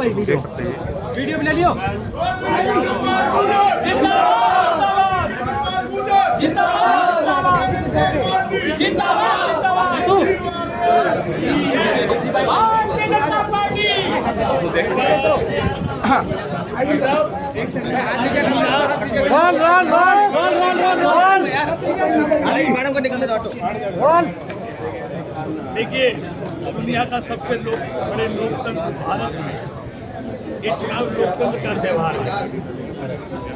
देख सकते हैं। वीडियो बना लियो। भारतीय जनता पार्टी मैडम को निकलने दो। देखिए, दुनिया का सबसे बड़े लोकतंत्र भारत में ये चुनाव लोकतंत्र का त्यौहार है।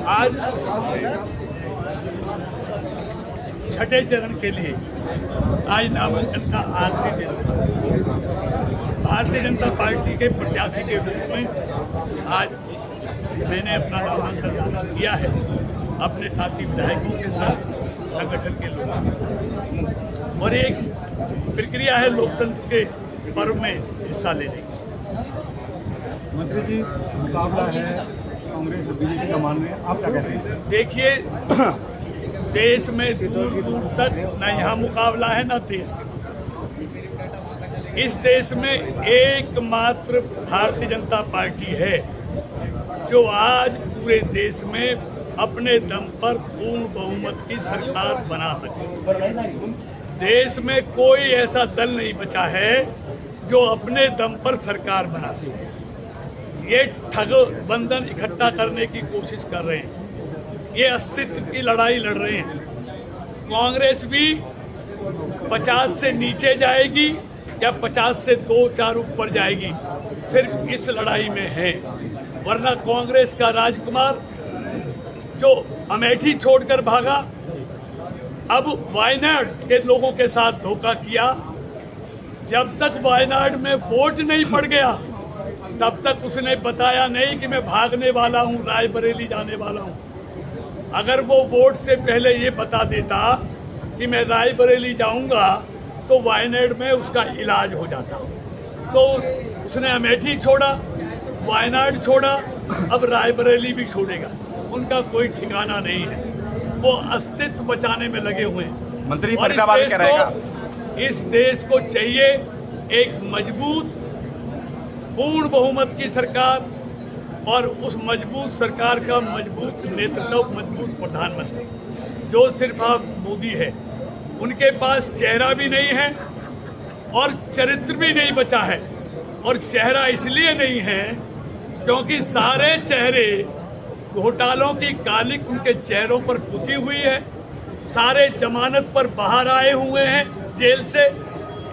आज छठे चरण के लिए आज नामांकन का आखिरी दिन था। भारतीय जनता पार्टी के प्रत्याशी के रूप में आज मैंने अपना नामांकन दाखिल किया है, अपने साथी विधायकों के साथ, संगठन के लोगों के साथ। और एक प्रक्रिया है लोकतंत्र के पर्व में हिस्सा लेने की। मंत्री जी, मुकाबला है कांग्रेस और बीजेपी का मान रहे हैं, आप क्या कहते हैं? देखिए, देश में दूर दूर तक न यहाँ मुकाबला है न देश के। इस देश में एकमात्र भारतीय जनता पार्टी है जो आज पूरे देश में अपने दम पर पूर्ण बहुमत की सरकार बना सके। देश में कोई ऐसा दल नहीं बचा है जो अपने दम पर सरकार बना सके। ये ठग बंधन इकट्ठा करने की कोशिश कर रहे हैं, ये अस्तित्व की लड़ाई लड़ रहे हैं। कांग्रेस भी 50 से नीचे जाएगी या 50 से 2-4 ऊपर जाएगी, सिर्फ इस लड़ाई में है। वरना कांग्रेस का राजकुमार जो अमेठी छोड़कर भागा, अब वायनाड के लोगों के साथ धोखा किया। जब तक वायनाड में वोट नहीं पड़ गया तब तक उसने बताया नहीं कि मैं भागने वाला हूँ, रायबरेली जाने वाला हूँ। अगर वो वोट से पहले ये बता देता कि मैं रायबरेली जाऊँगा तो वायनाड में उसका इलाज हो जाता। तो उसने अमेठी छोड़ा, वायनाड छोड़ा, अब रायबरेली भी छोड़ेगा। उनका कोई ठिकाना नहीं है, वो अस्तित्व बचाने में लगे हुए हैं। मंत्री, और इस देश को चाहिए एक मजबूत पूर्ण बहुमत की सरकार, और उस मजबूत सरकार का मजबूत नेतृत्व, मजबूत प्रधानमंत्री जो सिर्फ आप मोदी है। उनके पास चेहरा भी नहीं है और चरित्र भी नहीं बचा है। और चेहरा इसलिए नहीं है क्योंकि सारे चेहरे घोटालों की कालिक उनके चेहरों पर पुती हुई है। सारे जमानत पर बाहर आए हुए हैं जेल से,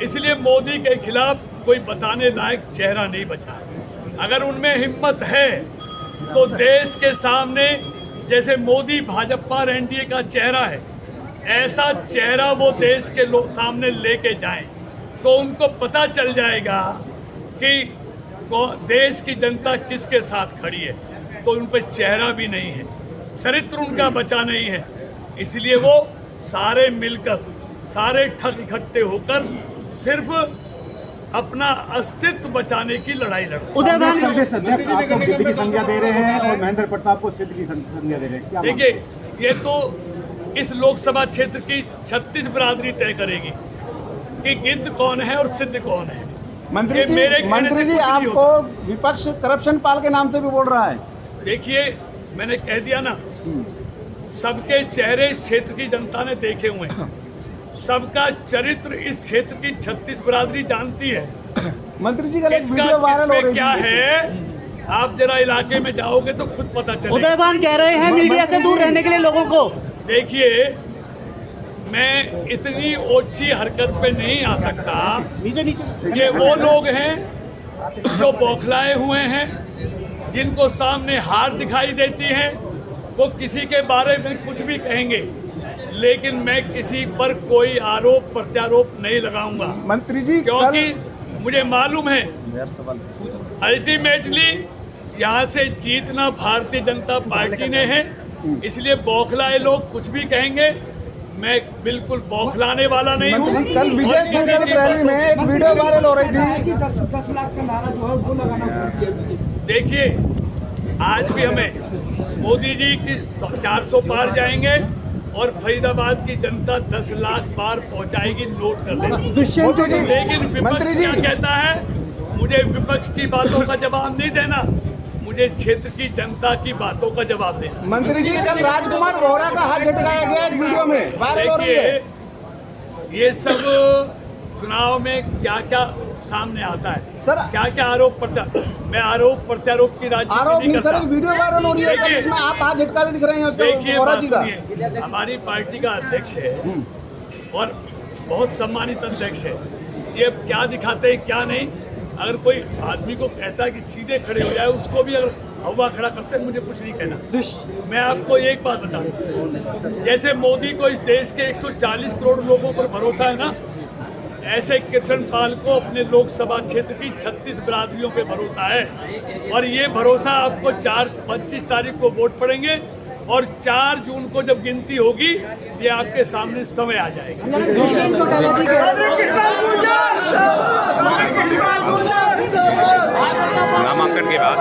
इसलिए मोदी के खिलाफ कोई बताने लायक चेहरा नहीं बचा। अगर उनमें हिम्मत है तो देश के सामने जैसे मोदी भाजपा और एनडीए का चेहरा है, ऐसा चेहरा वो देश के सामने लेके जाएं तो उनको पता चल जाएगा कि देश की जनता किसके साथ खड़ी है। तो उन पर चेहरा भी नहीं है, चरित्र उनका बचा नहीं है, इसलिए वो सारे मिलकर, सारे ठग इकट्ठे होकर सिर्फ अपना अस्तित्व बचाने की लड़ाई लड़ रहे हैं। प्रदेश अध्यक्ष आपको गिद्ध की संज्ञा दे रहे हैं और महेंद्र प्रताप को सिद्ध की संज्ञा दे रहे हैं, देखिए, ये तो इस लोकसभा क्षेत्र की 36 बिरादरी तय करेगी कि गिद्ध कौन है और सिद्ध कौन है। मंत्री जी आपको विपक्ष करप्शन पाल के नाम से भी बोल रहा है। देखिए, मैंने कह दिया ना, सबके चेहरे इस क्षेत्र की जनता ने देखे हुए हैं, सबका चरित्र इस क्षेत्र की 36 बिरादरी जानती है। मंत्री जी का वीडियो वायरल हो रही क्या है, आप जरा इलाके में जाओगे तो खुद पता चलेगा। उदयवान कह रहे हैं मीडिया से दूर रहने के लिए लोगों को। देखिए, मैं इतनी ओछी हरकत पे नहीं आ सकता। ये वो लोग हैं जो बौखलाए हुए हैं, जिनको सामने हार दिखाई देती है, वो किसी के बारे में कुछ भी कहेंगे, लेकिन मैं किसी पर कोई आरोप प्रत्यारोप नहीं लगाऊंगा। मंत्री जी, क्योंकि मुझे मालूम है अल्टीमेटली यहाँ से जीतना भारतीय जनता पार्टी ने है, इसलिए बौखलाए लोग कुछ भी कहेंगे, मैं बिल्कुल बौखलाने वाला नहीं हूँ। कल विजय संकल्प रैली में एक वीडियो वायरल हो रही थी कि 10 लाख का नारा जो है वो लगाना। देखिए, आज भी हमें मोदी जी की 400 पार जाएंगे और फरीदाबाद की जनता 10 लाख पार पहुंचाएगी, नोट कर लेना। लेकिन विपक्ष क्या कहता है मुझे विपक्ष की बातों का जवाब नहीं देना, मुझे क्षेत्र की जनता की बातों का जवाब देना। मंत्री जी कल राजकुमार बोहरा का हाथ झटकाया गया एक वीडियो में, वायरल हो रही है। देखिए, ये सब चुनाव में क्या क्या सामने आता है, सर क्या क्या आरोप प्रत्यारोप, मैं आरोप प्रत्यारोप की राजनीति आरोप नहीं नहीं सर, करता। वीडियो वायरल हो रही है, देखिए, इसमें आप हाथ झटकाते दिख रहे हैं उसके देखिए बोहरा बात जी का। सुनिए, हमारी पार्टी का अध्यक्ष है और बहुत सम्मानित अध्यक्ष है। ये क्या दिखाते हैं क्या नहीं, अगर कोई आदमी को कहता है कि सीधे खड़े हो जाए, उसको भी अगर हवा खड़ा करते हैं, मुझे कुछ नहीं कहना। मैं आपको एक बात बताता हूँ, जैसे मोदी को इस देश के 140 करोड़ लोगों पर भरोसा है ना, ऐसे कृष्ण पाल को अपने लोकसभा क्षेत्र की 36 बिरादरियों पे भरोसा है। और ये भरोसा आपको 25 तारीख को वोट पड़ेंगे और 4 जून को जब गिनती होगी, ये आपके सामने समय आ जाएगा। नामांकन के बाद